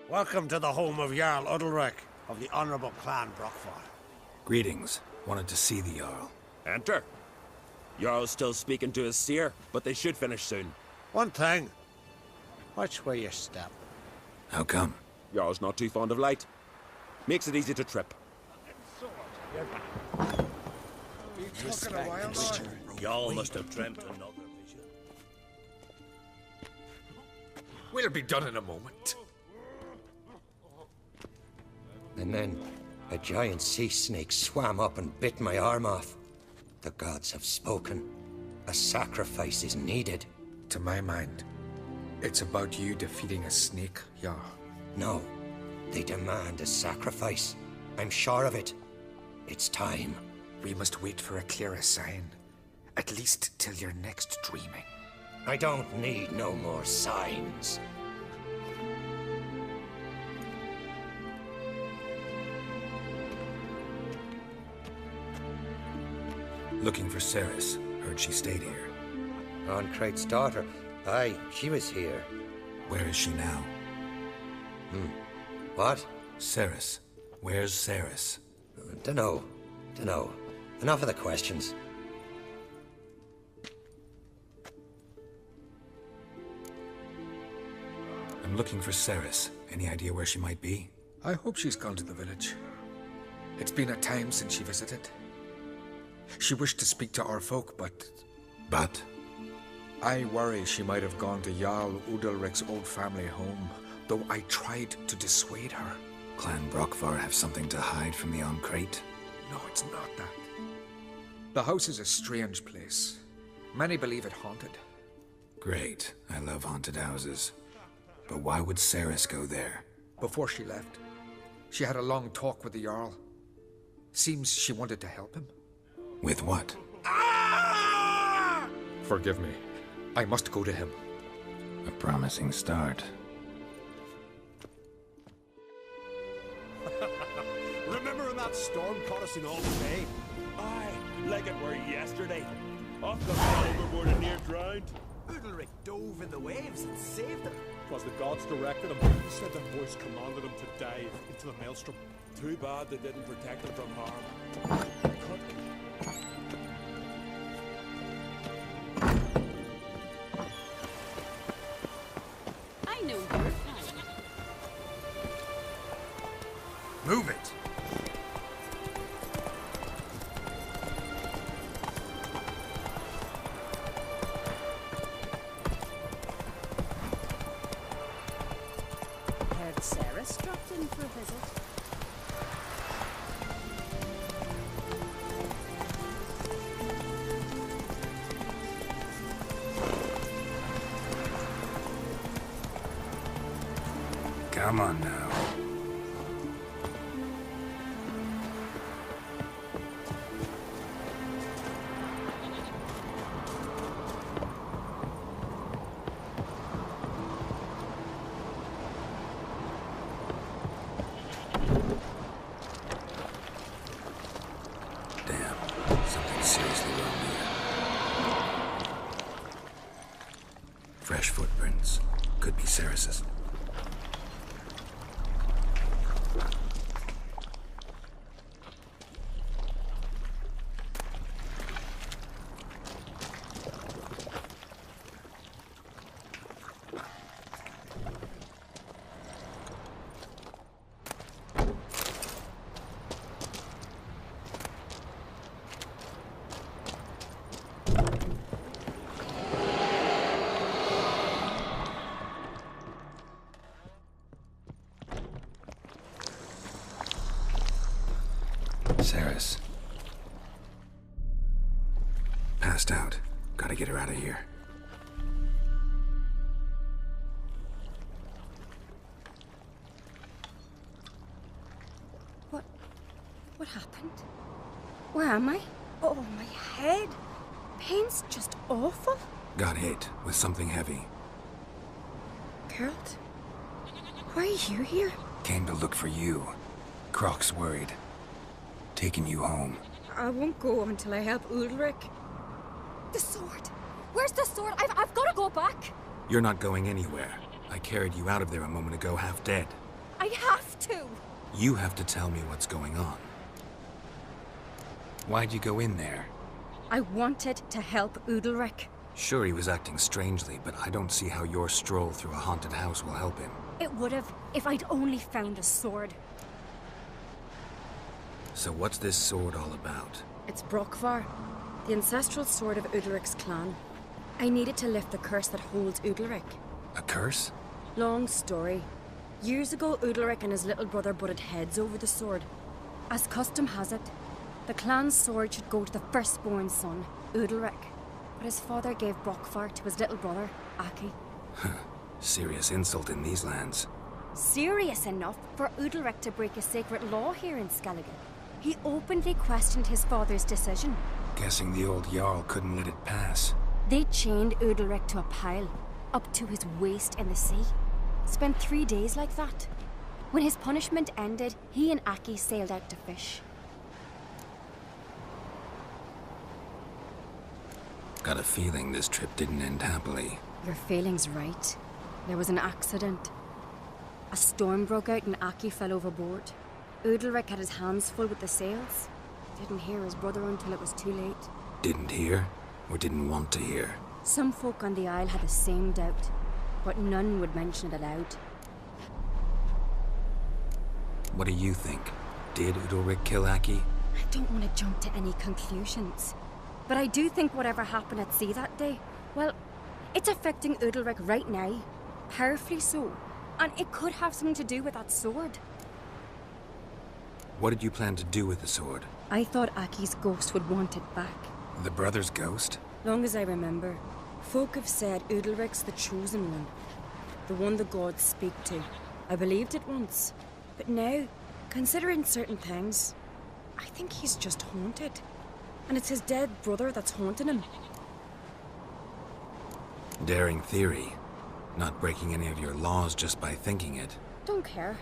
Welcome to the home of Jarl Udalric of the Honourable Clan Brockford. Greetings. Wanted to see the Jarl. Enter. Jarl's still speaking to his seer, but they should finish soon. One thing. Watch where you step. How come? Jarl's not too fond of light. Makes it easy to trip. Jarl must have dreamt another vision. We'll be done in a moment. And then a giant sea snake swam up and bit my arm off. The gods have spoken. A sacrifice is needed. To my mind, it's about you defeating a snake, Jarl. No, they demand a sacrifice. I'm sure of it. It's time. We must wait for a clearer sign. At least till your next dreaming. I don't need no more signs. Looking for Ceres. Heard she stayed here. Oncrate's daughter. Aye, she was here. Where is she now? What? Ceres. Where's Ceres? Dunno. Enough of the questions. I'm looking for Ceres. Any idea where she might be? I hope she's gone to the village. It's been a time since she visited. She wished to speak to our folk, but... But? I worry she might have gone to Jarl Udalric's old family home, though I tried to dissuade her. Clan Brockford have something to hide from the Oncrate? No, it's not that. The house is a strange place. Many believe it haunted. Great. I love haunted houses. But why would Ceres go there? Before she left, she had a long talk with the Jarl. Seems she wanted to help him. With what? Forgive me. I must go to him. A promising start. Remember when that storm caught us in all Bay? Aye, like it were yesterday. Off the overboard and near drowned. Udalric dove in the waves and saved them. 'Twas the gods directed him. He said the voice commanded him to dive into the maelstrom. Too bad they didn't protect him from harm. I know your kind. Move it! Heard Ceres dropped in for a visit. Come on now. Damn, something seriously wrong here. Fresh footprints. Could be Ceres's. Ceres. Passed out. Gotta get her out of here. What happened? Where am I? Oh, my head. Pain's just awful. Got hit with something heavy. Geralt? Why are you here? Came to look for you. Croc's worried. Taking you home. I won't go until I help Udalric. The sword! Where's the sword? I've got to go back! You're not going anywhere. I carried you out of there a moment ago, half dead. I have to. You have to tell me what's going on. Why'd you go in there? I wanted to help Udalric. Sure, he was acting strangely, but I don't see how your stroll through a haunted house will help him. It would have if I'd only found a sword. So what's this sword all about? It's Brokvar, the ancestral sword of Udalric's clan. I needed to lift the curse that holds Udalric. A curse? Long story. Years ago, Udalric and his little brother butted heads over the sword. As custom has it, the clan's sword should go to the firstborn son, Udalric. But his father gave Brokvar to his little brother, Aki. Serious insult in these lands. Serious enough for Udalric to break a sacred law here in Skellige. He openly questioned his father's decision. Guessing the old Jarl couldn't let it pass. They chained Udalric to a pile, up to his waist in the sea. Spent 3 days like that. When his punishment ended, he and Aki sailed out to fish. Got a feeling this trip didn't end happily. Your feeling's right. There was an accident. A storm broke out and Aki fell overboard. Udalric had his hands full with the sails. Didn't hear his brother until it was too late. Didn't hear? Or didn't want to hear? Some folk on the Isle had the same doubt, but none would mention it aloud. What do you think? Did Udalric kill Aki? I don't want to jump to any conclusions. But I do think whatever happened at sea that day, well, it's affecting Udalric right now. Powerfully so. And it could have something to do with that sword. What did you plan to do with the sword? I thought Aki's ghost would want it back. The brother's ghost? Long as I remember, folk have said Udalric's the chosen one. The one the gods speak to. I believed it once. But now, considering certain things, I think he's just haunted. And it's his dead brother that's haunting him. Daring theory. Not breaking any of your laws just by thinking it. Don't care.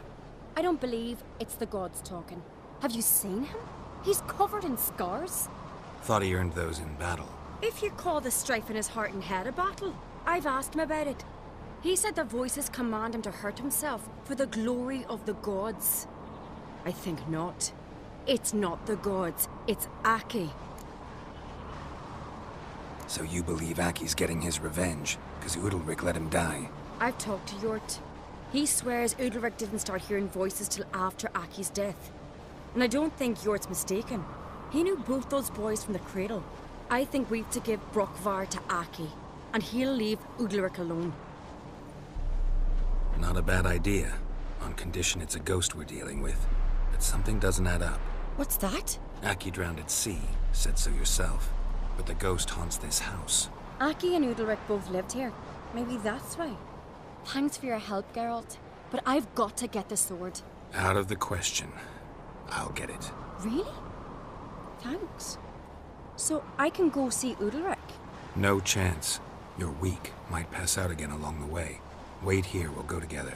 I don't believe it's the gods talking. Have you seen him? He's covered in scars. Thought he earned those in battle. If you call the strife in his heart and head a battle, I've asked him about it. He said the voices command him to hurt himself for the glory of the gods. I think not. It's not the gods, it's Aki. So you believe Aki's getting his revenge, because Udalric let him die? I've talked to Yort. He swears Udalric didn't start hearing voices till after Aki's death. And I don't think Yort's mistaken. He knew both those boys from the cradle. I think we've to give Brokvar to Aki, and he'll leave Udalric alone. Not a bad idea, on condition it's a ghost we're dealing with. But something doesn't add up. What's that? Aki drowned at sea, said so yourself. But the ghost haunts this house. Aki and Udalric both lived here. Maybe that's why. Thanks for your help, Geralt. But I've got to get the sword. Out of the question. I'll get it. Really? Thanks. So I can go see Udalric? No chance. You're weak. Might pass out again along the way. Wait here, we'll go together.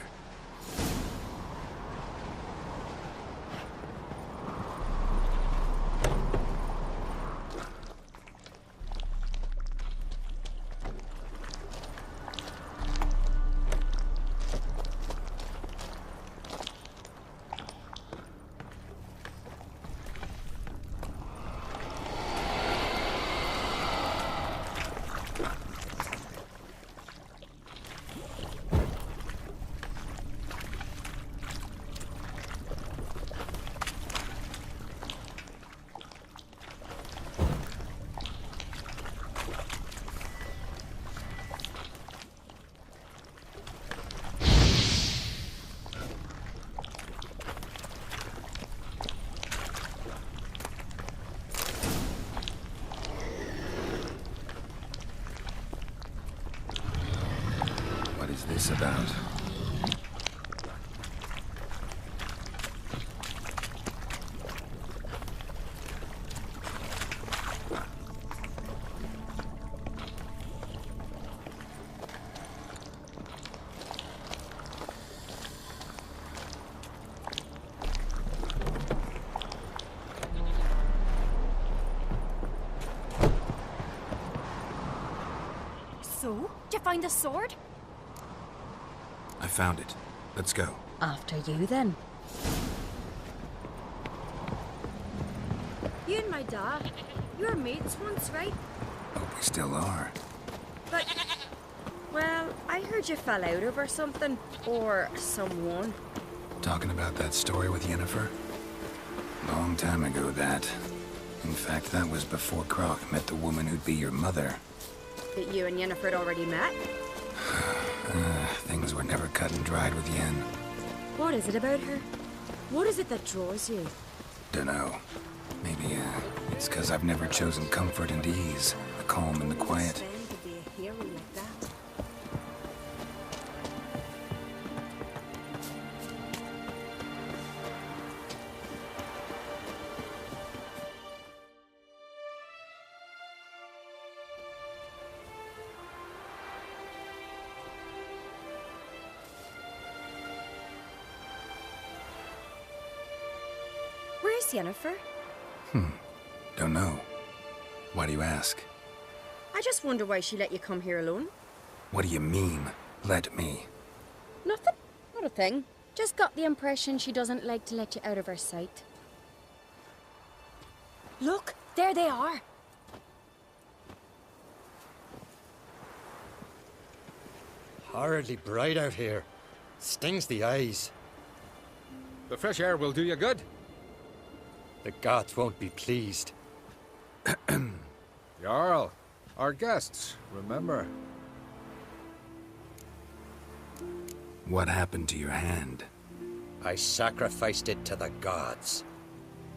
What is this about? So? Did you find the sword? I found it. Let's go. After you, then. You and my dad, you were mates once, right? Hope we still are. But, well, I heard you fell out over something. Or someone. Talking about that story with Yennefer? Long time ago, that. In fact, that was before Croc met the woman who'd be your mother. That you and Yennefer had already met? Things were never cut and dried with Yen. What is it about her? What is it that draws you? Dunno. Maybe, it's 'cause I've never chosen comfort and ease, the calm and the quiet. Sven could be a hero like that. Where's Yennefer? Don't know. Why do you ask? I just wonder why she let you come here alone. What do you mean, let me? Nothing. Not a thing. Just got the impression she doesn't like to let you out of her sight. Look, there they are. Horridly bright out here. Stings the eyes. The fresh air will do you good. The gods won't be pleased. Jarl, our guests, remember. What happened to your hand? I sacrificed it to the gods.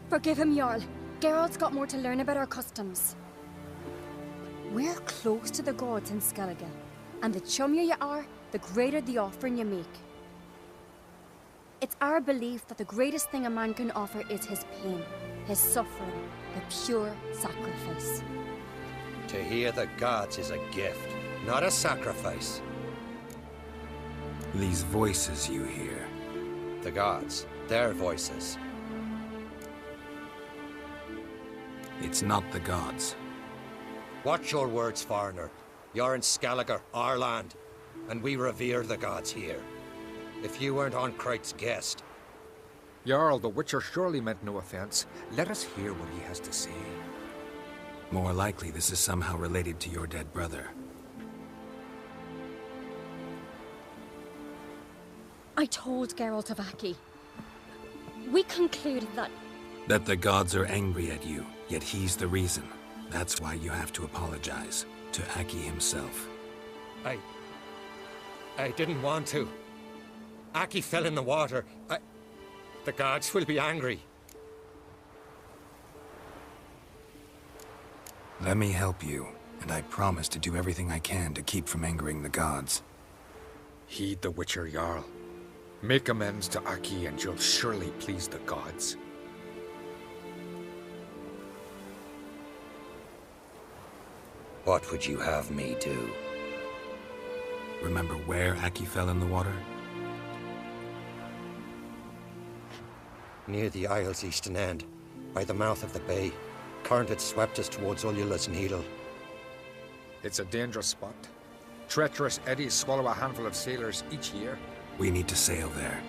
Forgive him, Jarl. Geralt's got more to learn about our customs. We're close to the gods in Skellige, and the chummier you are, the greater the offering you make. It's our belief that the greatest thing a man can offer is his pain, his suffering, the pure sacrifice. To hear the gods is a gift, not a sacrifice. These voices you hear. The gods, their voices. It's not the gods. Watch your words, foreigner. You're in Skellige, our land, and we revere the gods here. If you weren't on Kright's guest. Jarl, the Witcher surely meant no offense. Let us hear what he has to say. More likely this is somehow related to your dead brother. I told Geralt of Aki. We concluded that... That the gods are angry at you, yet he's the reason. That's why you have to apologize. To Aki himself. I didn't want to. Aki fell in the water. The gods will be angry. Let me help you, and I promise to do everything I can to keep from angering the gods. Heed the Witcher, Jarl. Make amends to Aki and you'll surely please the gods. What would you have me do? Remember where Aki fell in the water? Near the Isle's eastern end, by the mouth of the bay. Current had swept us towards Ullula's Needle. It's a dangerous spot. Treacherous eddies swallow a handful of sailors each year. We need to sail there.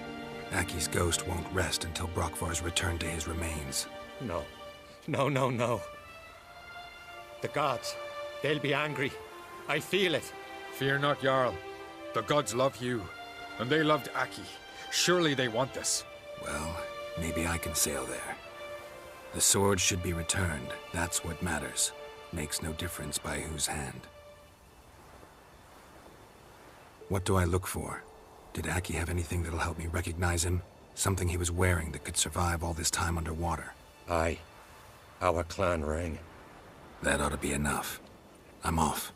Aki's ghost won't rest until Brokvar's returned to his remains. No. No. The gods, they'll be angry. I feel it. Fear not, Jarl. The gods love you, and they loved Aki. Surely they want this. Well, maybe I can sail there. The sword should be returned. That's what matters. Makes no difference by whose hand. What do I look for? Did Aki have anything that'll help me recognize him? Something he was wearing that could survive all this time underwater? Aye. Our clan ring. That ought to be enough. I'm off.